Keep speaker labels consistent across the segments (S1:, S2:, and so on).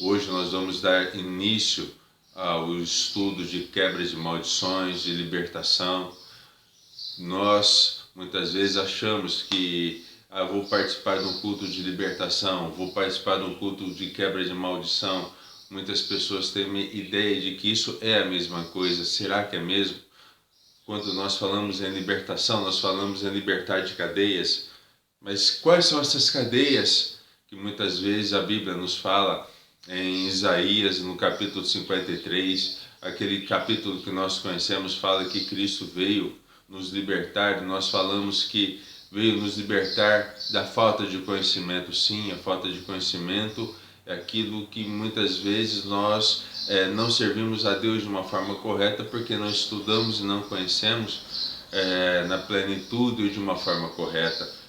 S1: Hoje nós vamos dar início ao estudo de quebra de maldições, de libertação. Nós muitas vezes achamos que vou participar de um culto de libertação, vou participar de um culto de quebra de maldição. Muitas pessoas têm a ideia de que isso é a mesma coisa. Será que é mesmo? Quando nós falamos em libertação, nós falamos em libertar de cadeias. Mas quais são essas cadeias que muitas vezes a Bíblia nos fala em Isaías, no capítulo 53, aquele capítulo que nós conhecemos, fala que Cristo veio nos libertar. Nós falamos que veio nos libertar da falta de conhecimento. Sim, a falta de conhecimento é aquilo que muitas vezes nós não servimos a Deus de uma forma correta porque não estudamos e não conhecemos na plenitude ou de uma forma correta.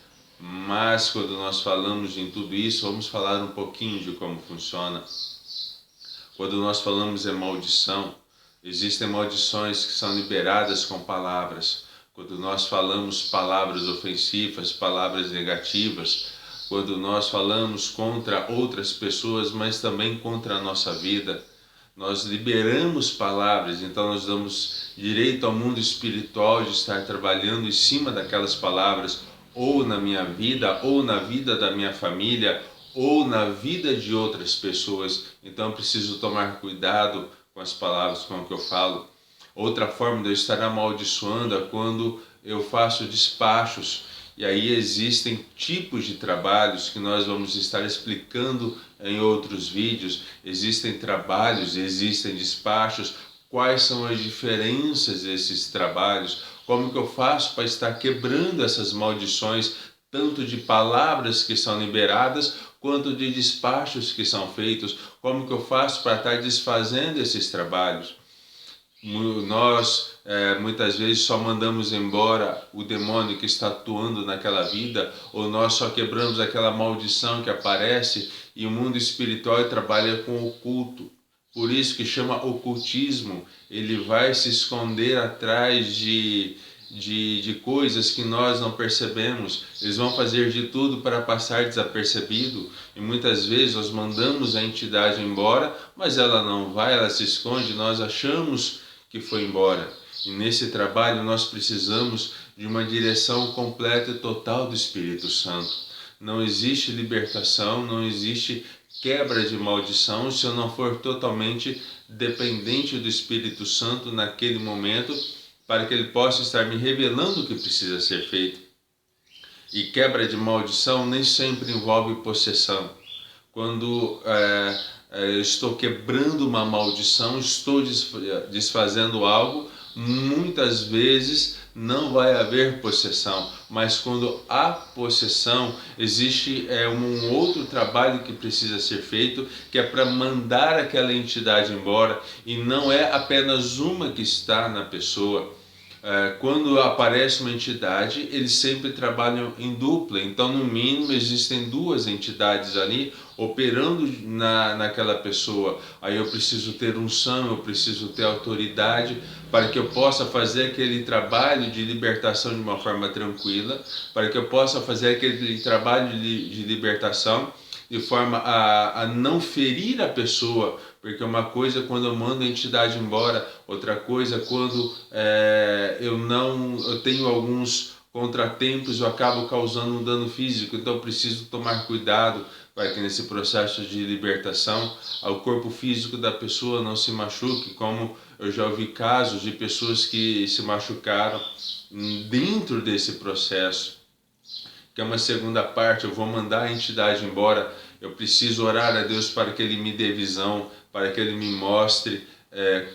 S1: Mas quando nós falamos em tudo isso, vamos falar um pouquinho de como funciona. Quando nós falamos em maldição, existem maldições que são liberadas com palavras. Quando nós falamos palavras ofensivas, palavras negativas, quando nós falamos contra outras pessoas, mas também contra a nossa vida, nós liberamos palavras. Então nós damos direito ao mundo espiritual de estar trabalhando em cima daquelas palavras, ou na minha vida, ou na vida da minha família, ou na vida de outras pessoas. Então eu preciso tomar cuidado com as palavras, com o que eu falo. Outra forma de eu estar amaldiçoando é quando eu faço despachos. E aí existem tipos de trabalhos que nós vamos estar explicando em outros vídeos. Existem trabalhos, existem despachos. Quais são as diferenças desses trabalhos? Como que eu faço para estar quebrando essas maldições, tanto de palavras que são liberadas, quanto de despachos que são feitos? Como que eu faço para estar desfazendo esses trabalhos? Nós muitas vezes só mandamos embora o demônio que está atuando naquela vida, ou nós só quebramos aquela maldição que aparece, e o mundo espiritual trabalha com o oculto. Por isso que chama ocultismo. Ele vai se esconder atrás de coisas que nós não percebemos. Eles vão fazer de tudo para passar desapercebido, e muitas vezes nós mandamos a entidade embora, mas ela não vai, ela se esconde, nós achamos que foi embora. E nesse trabalho nós precisamos de uma direção completa e total do Espírito Santo. Não existe libertação, não existe quebra de maldição se eu não for totalmente dependente do Espírito Santo naquele momento, para que ele possa estar me revelando o que precisa ser feito. E quebra de maldição nem sempre envolve possessão. Quando eu estou quebrando uma maldição, estou desfazendo algo, muitas vezes não vai haver possessão, mas quando há possessão, existe um outro trabalho que precisa ser feito, que é para mandar aquela entidade embora, e não é apenas uma que está na pessoa. Quando aparece uma entidade, eles sempre trabalham em dupla. Então no mínimo existem duas entidades ali operando naquela pessoa. Aí eu preciso ter unção, eu preciso ter autoridade para que eu possa fazer aquele trabalho de libertação de uma forma tranquila, para que eu possa fazer aquele trabalho de libertação de forma a não ferir a pessoa, porque uma coisa é quando eu mando a entidade embora, outra coisa é quando eu tenho alguns contratempos, eu acabo causando um dano físico. Então eu preciso tomar cuidado para que nesse processo de libertação o corpo físico da pessoa não se machuque, como eu já ouvi casos de pessoas que se machucaram dentro desse processo, que é uma segunda parte. Eu vou mandar a entidade embora, eu preciso orar a Deus para que Ele me dê visão, para que Ele me mostre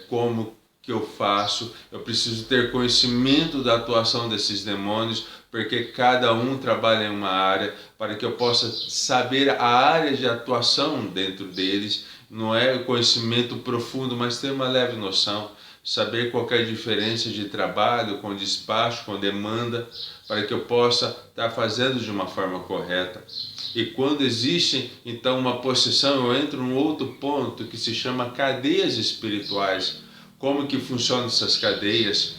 S1: como que eu faço. Eu preciso ter conhecimento da atuação desses demônios, porque cada um trabalha em uma área, para que eu possa saber a área de atuação dentro deles. Não é conhecimento profundo, mas ter uma leve noção, saber qual é a diferença de trabalho com despacho, com demanda, para que eu possa estar fazendo de uma forma correta. E quando existe então uma possessão, eu entro num outro ponto que se chama cadeias espirituais. Como que funcionam essas cadeias?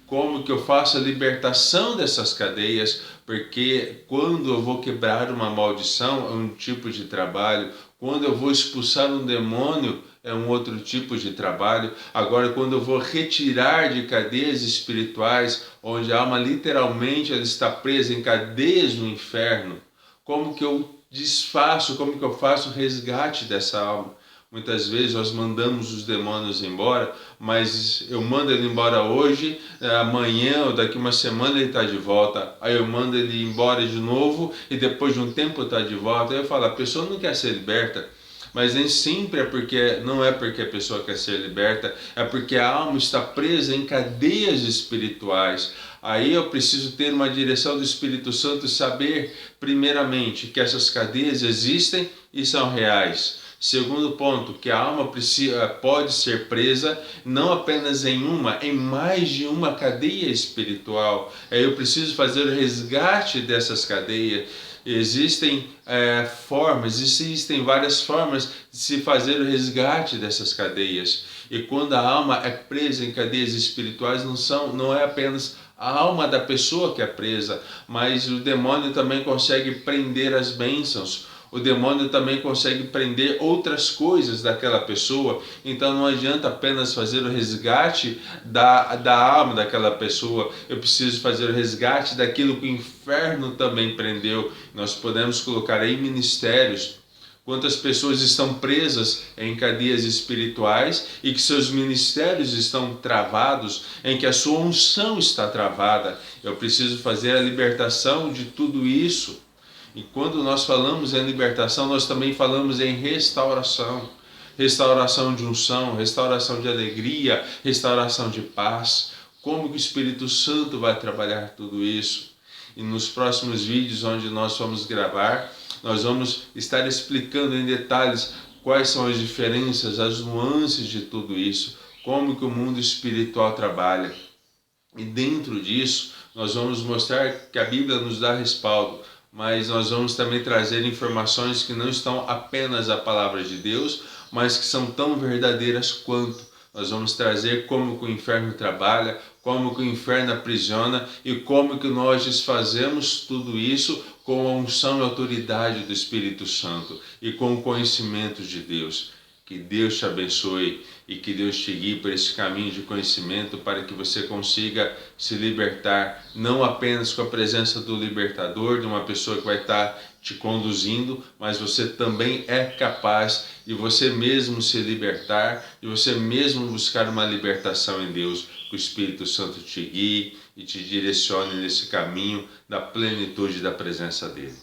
S1: Como que eu faço a libertação dessas cadeias? Porque quando eu vou quebrar uma maldição, é um tipo de trabalho. Quando eu vou expulsar um demônio, é um outro tipo de trabalho. Agora, quando eu vou retirar de cadeias espirituais, onde a alma literalmente ela está presa em cadeias no inferno, como que eu desfaço, como que eu faço o resgate dessa alma? Muitas vezes nós mandamos os demônios embora, mas eu mando ele embora hoje, amanhã ou daqui uma semana ele está de volta. Aí eu mando ele embora de novo e depois de um tempo está de volta. Aí eu falo, a pessoa não quer ser liberta. Mas nem sempre não é porque a pessoa quer ser liberta, é porque a alma está presa em cadeias espirituais. Aí eu preciso ter uma direção do Espírito Santo e saber, primeiramente, que essas cadeias existem e são reais. Segundo ponto, que a alma pode ser presa não apenas em mais de uma cadeia espiritual. Eu preciso fazer o resgate dessas cadeias. Existem várias formas de se fazer o resgate dessas cadeias. E quando a alma é presa em cadeias espirituais, não é apenas a alma da pessoa que é presa, mas o demônio também consegue prender as bênçãos. O demônio também consegue prender outras coisas daquela pessoa. Então não adianta apenas fazer o resgate da alma daquela pessoa. Eu preciso fazer o resgate daquilo que o inferno também prendeu. Nós podemos colocar aí ministérios. Quantas pessoas estão presas em cadeias espirituais e que seus ministérios estão travados, em que a sua unção está travada. Eu preciso fazer a libertação de tudo isso. E quando nós falamos em libertação, nós também falamos em restauração. Restauração de unção, restauração de alegria, restauração de paz. Como que o Espírito Santo vai trabalhar tudo isso? E nos próximos vídeos onde nós vamos gravar, nós vamos estar explicando em detalhes quais são as diferenças, as nuances de tudo isso, como que o mundo espiritual trabalha. E dentro disso, nós vamos mostrar que a Bíblia nos dá respaldo, mas nós vamos também trazer informações que não estão apenas a palavra de Deus, mas que são tão verdadeiras quanto. Nós vamos trazer como que o inferno trabalha, como que o inferno aprisiona e como que nós desfazemos tudo isso com a unção e autoridade do Espírito Santo e com o conhecimento de Deus. Que Deus te abençoe e que Deus te guie por esse caminho de conhecimento para que você consiga se libertar, não apenas com a presença do libertador, de uma pessoa que vai estar te conduzindo, mas você também é capaz de você mesmo se libertar, de você mesmo buscar uma libertação em Deus. Que o Espírito Santo te guie e te direcione nesse caminho da plenitude da presença dEle.